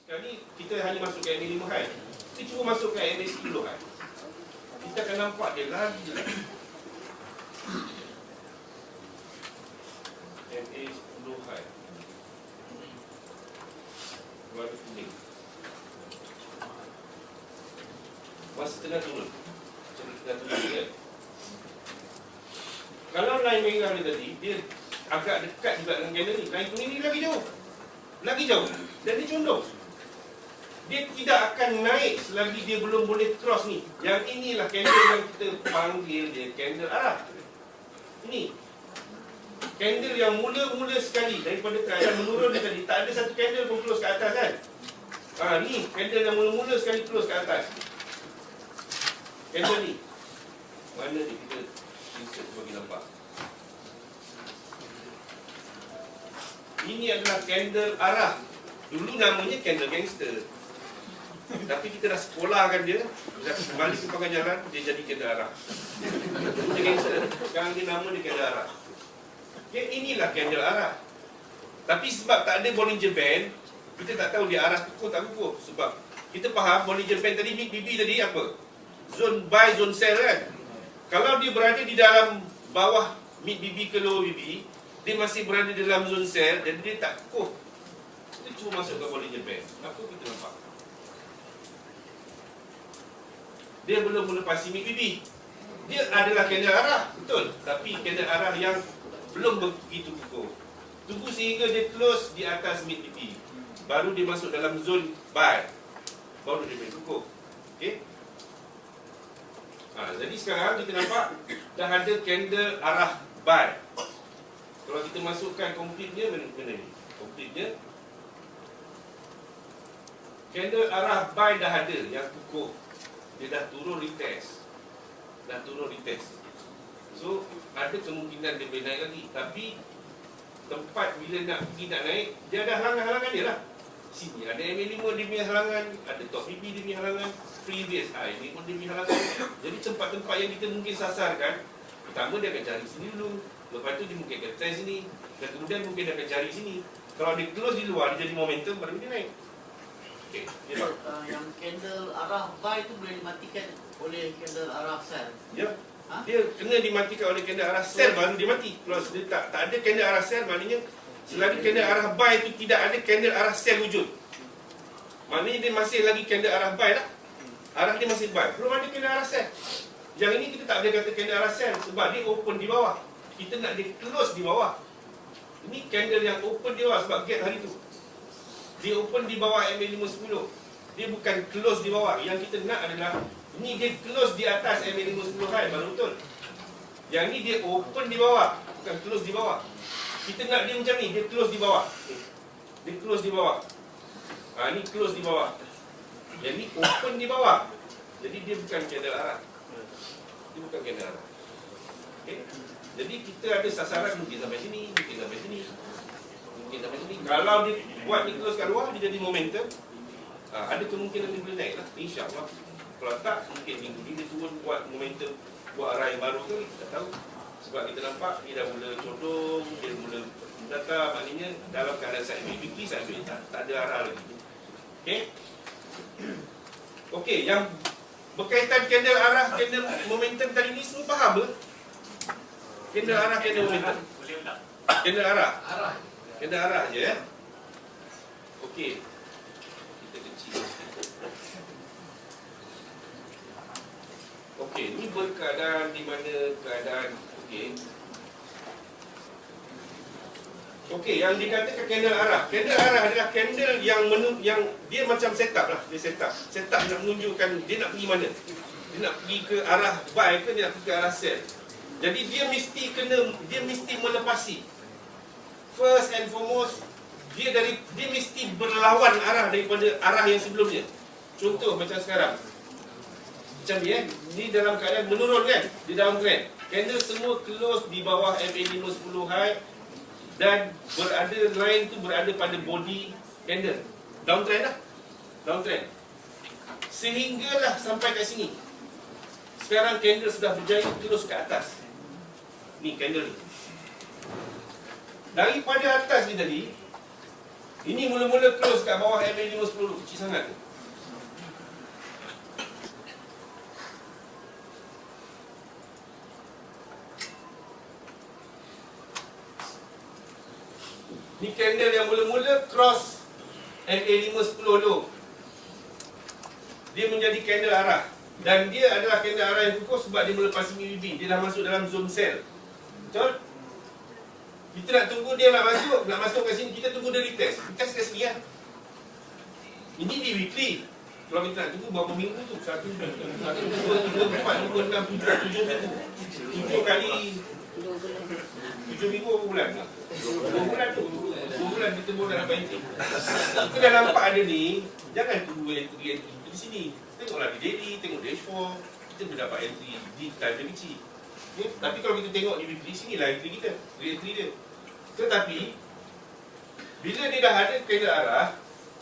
Sekarang ni kita hanya masuk ke MA 5 high. Kita cuba masuk ke MA 10 high. Kita akan nampak dia lagi je lagi. MA 10 high. Warna kuning. Masa tengah turun. Tengah turun dia. Kalau line merah ni tadi, dia agak dekat juga dengan candle ni. Line kuning ni lagi jauh. Lagi jauh. Dan dia condong. Dia tidak akan naik selagi dia belum boleh cross ni. Yang inilah candle yang kita panggil dia candle arah. Ini candle yang mula-mula sekali daripada keadaan menurun ni tadi. Tak ada satu candle pun close ke atas kan. Ni candle yang mula-mula sekali close ke atas. Candle ni mana ni kita insert bagi nampak. Ini adalah candle arah. Dulu namanya candle gangster. Tapi kita dah sekolahkan dia. Dah kembali ke pangkal jalan, dia jadi candle arah. Dia gangster. Sekarang dia nama dia candle arah. Okay, inilah candle arah. Tapi sebab tak ada Bollinger Band, kita tak tahu dia arah kukuh tak kukuh. Sebab kita faham Bollinger Band tadi, mid BB tadi apa? Zone buy, zone sell kan. Kalau dia berada di dalam bawah mid BB ke low BB, dia masih berada dalam zone sell dan dia tak kukuh. Kita cuba masuk ke Bollinger Band. Apa kita nampak? Dia belum melepasi mid BB. Dia adalah candle arah, betul. Tapi candle arah yang belum begitu kukuh. Tunggu sehingga dia close di atas mid BB. Baru dia masuk dalam zone buy. Baru dia boleh kukuh. Okey. Jadi sekarang kita nampak dah ada candle arah buy. Kalau kita masukkan complete-nya mana ni? Complete-nya candle arah buy dah ada yang kukuh. Dia dah turun retest. So ada kemungkinan dia boleh naik lagi. Tapi tempat bila nak pergi nak naik, dia ada halangan-halangan dia lah. Sini ada MA5 dia punya halangan, ada top BB dia punya halangan, previous high ni pun dia punya halangan. Jadi tempat-tempat yang kita mungkin sasarkan, pertama dia akan cari sini dulu, lepas tu dia mungkin akan test sini, dan kemudian mungkin dia akan cari sini. Kalau dia close di luar, dia jadi momentum, baru dia naik. Okay, yang candle arah buy tu boleh dimatikan oleh candle arah sell. Ya. Dia kena dimatikan oleh candle arah sell baru dia mati. Kalau dia tak ada candle arah sell, maknanya selagi candle arah buy itu tidak ada candle arah sell wujud. Maknanya dia masih lagi candle arah buy lah. Arah dia masih buy. Belum ada candle arah sell. Yang ini kita tak boleh kata candle arah sell sebab dia open di bawah. Kita nak dia close di bawah. Ini candle yang open di bawah sebab gap hari tu. Dia open di bawah MA510. Dia bukan close di bawah. Yang kita nak adalah ini dia close di atas MA510 high baru betul. Yang ni dia open di bawah, bukan close di bawah. Kita nak dia macam ni, dia close di bawah. Dia close di bawah. Ni close di bawah. Yang ni open di bawah. Jadi dia bukan candle arah. Dia bukan candle arah. Okay? Jadi kita ada sasaran mungkin sampai sini, mungkin sampai sini. Mungkin sampai sini. Kalau dia buat ni close kat luar, dia jadi momentum. Ada kemungkinan dia boleh naik lah, insyaAllah. Kalau tak, mungkin minggu ni dia turun buat momentum, buat arah yang baru ke, kita tak tahu. Sebab kita nampak, dia dah mula condong, dia mula data, maknanya dalam keadaan sideways, sideways, tak ada arah lagi. Okay? Okay, yang berkaitan candle arah, candle momentum tadi ni semua faham ke? Candle arah, candle momentum. Candle arah. Candle arah je ya. Okay. Kita kecil. Okey, ni berkeadaan di mana keadaan okey, yang dikatakan candle arah. Candle arah adalah candle yang dia macam setup lah, dia setup nak menunjukkan dia nak pergi mana. Dia nak pergi ke arah buy ke dia nak pergi ke arah sell. Jadi dia mesti melepasi. First and foremost, dia mesti berlawan arah daripada arah yang sebelumnya. Contoh macam sekarang. Macam ni ni dalam keadaan menurun kan, di dalam trend. Candle semua close di bawah MA510 high dan line tu berada pada body candle. Downtrend lah. Downtrend. Sehinggalah sampai kat sini. Sekarang candle sudah berjaya terus ke atas. Ni candle ni. Daripada atas ni tadi, Ini mula-mula close kat bawah MA510 tu, kecil sangat tu. Ni candle yang mula-mula cross MA510 tu. Dia menjadi candle arah. Dan dia adalah candle arah yang kukuh sebab dia melepasi MACD. Dia dah masuk dalam zone sell. Betul? Kita nak tunggu dia nak masuk kat sini, kita tunggu dia retest. Retest kat sini lah. Ini di weekly. Kalau kita nak tunggu berapa minggu tu? 1, 2, 3, 4, 5, 6, 7 minggu. 7 kali 7 minggu berapa bulan? 2 bulan tu. 2 bulan kita pun dah dapat entry. Kita dah nampak ada ni, jangan tunggu entry di sini. Tengoklah di daily, tengok dashboard. Kita boleh dapat entry di time dia kecil. Okay? Tapi kalau kita tengok di weekly, sinilah entry kita, entry dia. Tetapi bila dia dah ada candle arah,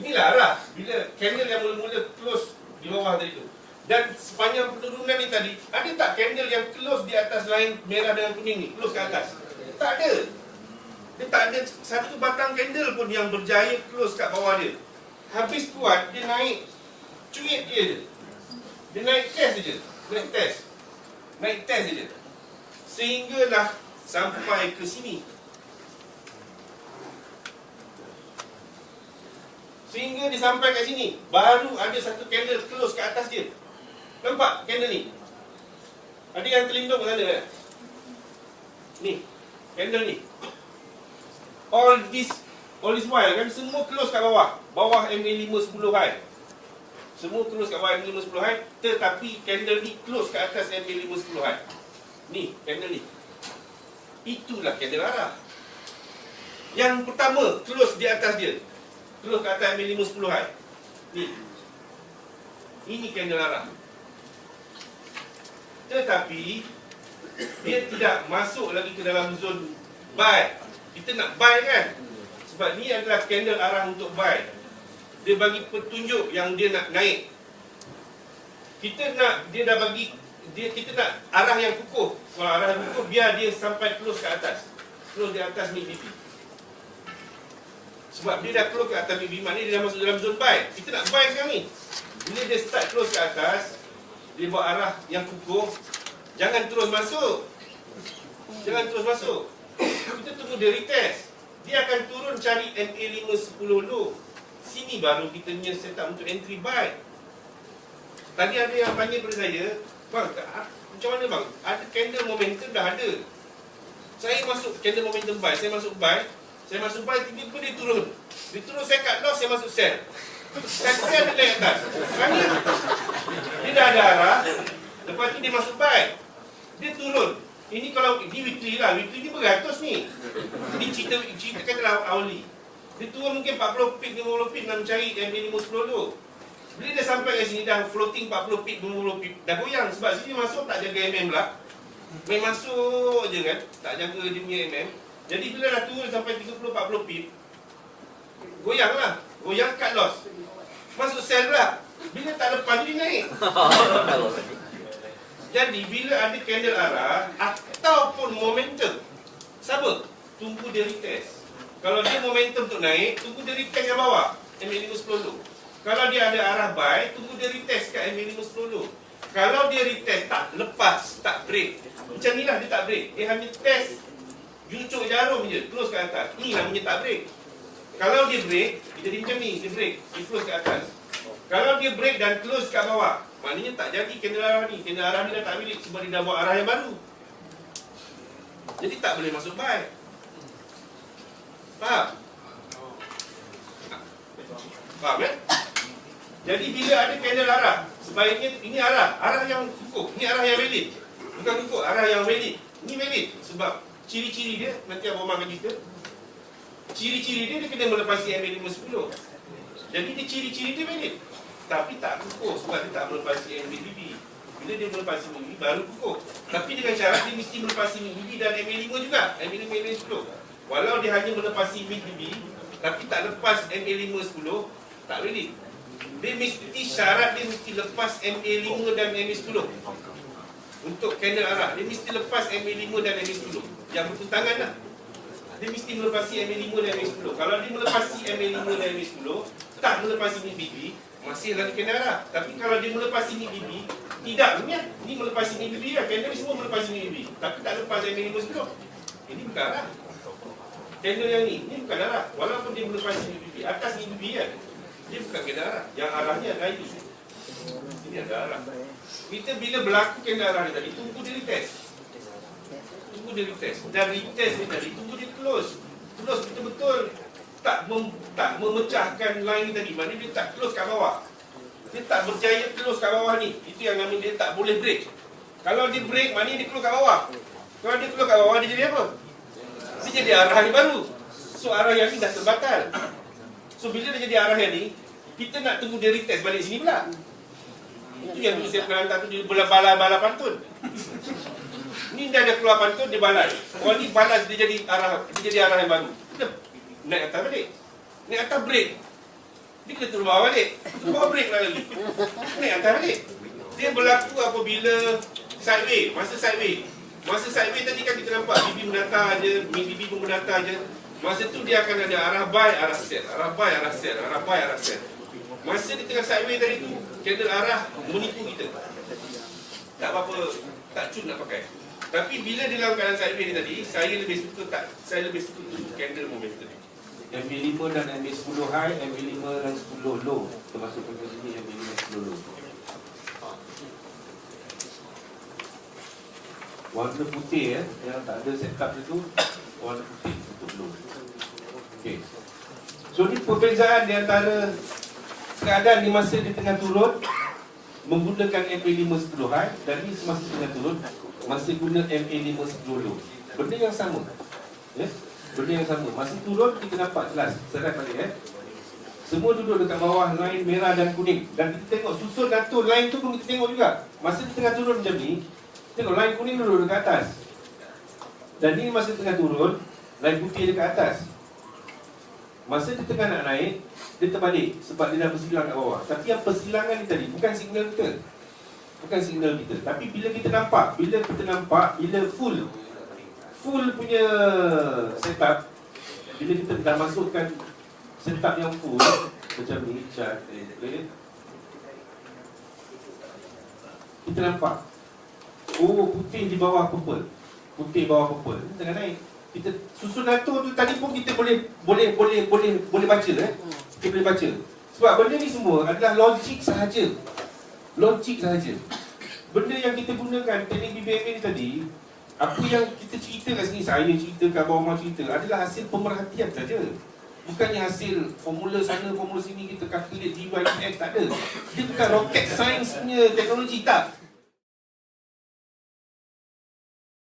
inilah arah. Bila candle yang mula-mula close di bawah tadi tu. Dan sepanjang penurunan ni tadi, ada tak candle yang close di atas line merah dengan kuning ni? Close ke atas? Tak ada. Dia tak ada satu batang candle pun yang berjaya close kat bawah dia. Habis kuat, dia naik cuit dia je. Dia naik test je. Naik test je. Sehinggalah sampai ke sini. Sehingga dia sampai kat sini, baru ada satu candle close kat atas dia. Nampak candle ni? Ada yang terlindung kat sana kan? Ni, candle ni. All this while kan semua close kat bawah. Bawah MA510 high. Semua close kat bawah MA510 high, tetapi candle ni close kat atas MA510 high. Ni, candle ni. Itulah candle arah. Yang pertama close di atas dia. Close kat atas MA510 high. Ni. Ini candle arah. Tetapi dia tidak masuk lagi ke dalam zone buy. Kita nak buy kan? Sebab ni adalah candle arah untuk buy. Dia bagi petunjuk yang dia nak naik. Kita nak, dia dah bagi kita nak arah yang kukuh. Kalau arah yang kukuh, biar dia sampai close ke atas. Close di atas MACD. Sebab dia dah close ke atas MACD, maknanya dia dah masuk dalam zone buy. Kita nak buy sekarang ni. Bila dia start close ke atas, dia buat arah yang kukuh. Jangan terus masuk. Kita tunggu dia retest. Dia akan turun cari MA510 dulu. Sini baru kita punya set up untuk entry buy. Tadi ada yang tanya kepada saya, bang, macam mana bang? Ada candle momentum dah ada. Saya masuk candle momentum buy, saya masuk buy, tiba-tiba dia turun. Dia turun, saya cut loss, saya masuk sell. Saya ada naik atas. Kerana dia dah ada arah, lepas tu dia masuk buy. Dia turun. Ini kalau di weekly lah, weekly ni beratus ni. Ini ceritakan dalam hourly. Dia turun mungkin 40 pip, 50 pip nak mencari MA510 tu. Bila dia sampai ke sini dah floating 40 pip, 50 pip, dah goyang. Sebab sini masuk tak jaga MM lah. Main masuk je kan, tak jaga dia punya MM. Jadi bila dah turun sampai 30-40 pip, goyang lah. Goyang cut loss. Masuk sell lah. Bila tak lepas dia naik. Jadi bila ada candle arah ataupun momentum, sabar, tunggu dia retest. Kalau dia momentum untuk naik, tunggu dia retest yang bawah MA510 dulu. Kalau dia ada arah buy, tunggu dia retest kat MA510 dulu. Kalau dia retest tak lepas, tak break, macam ni lah dia tak break. Dia hanya test jucuk jarum je, close kat atas. Ni namanya tak break. Kalau dia break, dia jadi macam ni, dia break, dia close kat atas. Kalau dia break dan close kat bawah, maknanya tak jadi candle arah ni. Candle arah ni dah tak milik sebab dia dah buat arah yang baru. Jadi tak boleh masuk buy. Faham? Faham kan? Jadi bila ada candle arah, sebaiknya ini arah yang kukuh, ini arah yang valid. Bukan kukuh, arah yang valid. Ini valid sebab ciri-ciri dia, nanti Abang akan cerita. Ciri-ciri dia kena melepasi MA510. Jadi dia ciri-ciri dia valid. Tapi tak kukuh sebab dia tak melepasi MACD. Bila dia melepasi MACD baru kukuh. Tapi dengan syarat dia mesti melepasi MACD dan MA5 juga, MA5, MA10. Walau dia hanya melepasi MACD tapi tak lepas MA5-10, tak valid. Dia mesti syarat dia mesti lepas MA5 dan MA10. Untuk candle arah dia mesti lepas MA5 dan MA10. Yang bertentangan lah. dia mesti melepasi MA5 dan MA10. Kalau dia melepasi MA5 dan MA10, tak melepasi NIBB, masih lagi kena arah. Tapi kalau dia melepasi NIBB, tidak, ni melepasi NIBB lah. Kena semua melepasi NIBB, tapi tak lepas MA5 sebelum. Ini bukan arah. Tender yang ni bukan arah. Walaupun dia melepasi NIBB, atas NIBB kan, dia bukan kena arah. Yang arahnya adalah ini. Ini ada arah. Kita bila berlaku kena arah ni tadi, tunggu dia retest. Tunggu dia retest. Dan retest ni tadi, tunggu dia close. Close betul-betul. Tak memecahkan line ni tadi. Maknanya dia tak close kat bawah. Dia tak berjaya close kat bawah ni. Itu yang nama dia tak boleh break. Kalau dia break, maknanya dia close kat bawah. Kalau dia close kat bawah, dia jadi apa? Dia jadi arah yang baru. So arah yang ni dah terbatal. So bila dia jadi arah yang ni, kita nak tunggu dia retest balik sini pula. Itu yang saya pernah hantar tu, dia bala pantun. Ni dah ada keluar pantun, dia balas. Kalau ni balas, dia jadi arah yang baru. Dia naik atas balik. Naik atas break. Dia kena turun bawah balik. Turun bawah break lah lagi. Naik atas balik. Dia berlaku apabila sideway. Masa sideway tadi kan kita nampak BB menata je, BB pun menata je. Masa tu dia akan ada arah buy, arah sell, arah buy, arah sell, arah buy, arah sell. Masa di tengah sideway tadi tu, candle arah menipu kita. Tak apa-apa, tak cun nak pakai. Tapi bila dia dalam keadaan sideway ni tadi, saya lebih suka tunjuk candle momentum. MA5 dan MA10 high, MA5 dan 10 low. Termasuk pada sini MA5 dan 10 low. Warna putih yang tak ada setup itu, warna putih untuk low. Okey. So ni perbezaan di antara keadaan di masa di tengah turun menggunakan MA5 10 high dan ni semasa tengah turun masih guna MA5 10 low. Benda yang sama. Ya? Benda yang sama. Masa turun kita nampak jelas. Serat balik semua duduk dekat bawah line merah dan kuning. Dan kita tengok susun atur line tu pun kita tengok juga. Masa di tengah turun macam ni, tengok line kuning duduk dekat atas. Dan ni masa tengah turun, line putih dekat atas. Masa dia tengah nak naik, dia terbalik sebab dia dah bersilang kat bawah. Tapi yang persilangan ni tadi bukan signal kita. Bukan signal kita. Tapi bila kita nampak, bila full punya setup, bila kita dah masukkan setup yang full macam ni, chart kita nampak, oh putih di bawah purple, putih bawah purple, tengah naik. Kita susun atur tu tadi pun kita boleh baca kita boleh baca. Sebab benda ni semua adalah logik sahaja. Logik sahaja. Benda yang kita gunakan teknik BBMA ni tadi, apa yang kita cerita kat sini, saya cerita kat bawah cerita, adalah hasil pemerhatian saja. Bukannya hasil formula sana, formula sini, kita calculate D, Y, X, tak ada. Dia bukan rocket science punya teknologi, tak.